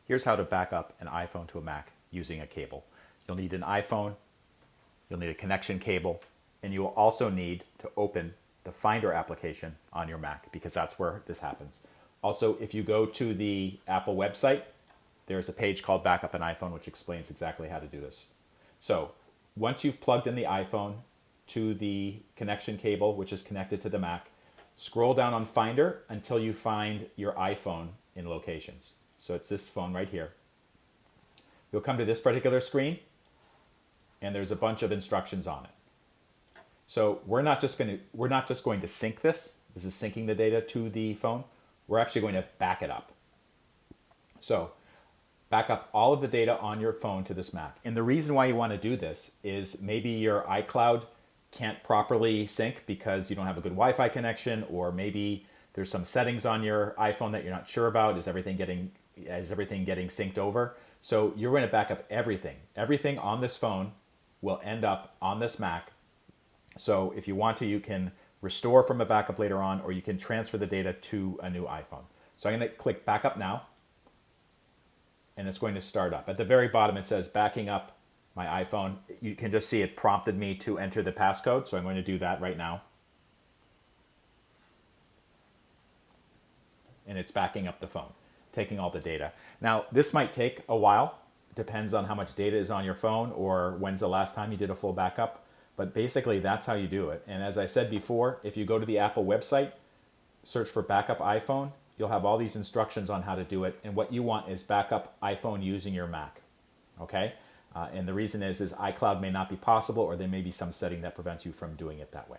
Here's how to back up an iPhone to a Mac using a cable. You'll need an iPhone, you'll need a connection cable, and you will also need to open the Finder application on your Mac because that's where this happens. Also, if you go to the Apple website, there's a page called Backup an iPhone which explains exactly how to do this. So once you've plugged in the iPhone to the connection cable, which is connected to the Mac, scroll down on Finder until you find your iPhone in locations. So it's this phone right here. You'll come to this particular screen, and there's a bunch of instructions on it. So we're not just going to sync this. This is syncing the data to the phone. We're actually going to back it up. So back up all of the data on your phone to this Mac. And the reason why you want to do this is maybe your iCloud can't properly sync because you don't have a good Wi-Fi connection, or maybe there's some settings on your iPhone that you're not sure about. Is everything getting synced over? So you're going to back up everything. Everything on this phone will end up on this Mac. So if you want to, you can restore from a backup later on, or you can transfer the data to a new iPhone. So I'm going to click Backup Now, and it's going to start up. At the very bottom, it says backing up my iPhone. You can just see it prompted me to enter the passcode, so I'm going to do that right now. And it's backing up the phone, taking all the data. Now, this might take a while. It depends on how much data is on your phone or when's the last time you did a full backup. But basically, that's how you do it. And as I said before, if you go to the Apple website, search for Backup iPhone, you'll have all these instructions on how to do it. And what you want is backup iPhone using your Mac. Okay? And the reason is iCloud may not be possible, or there may be some setting that prevents you from doing it that way.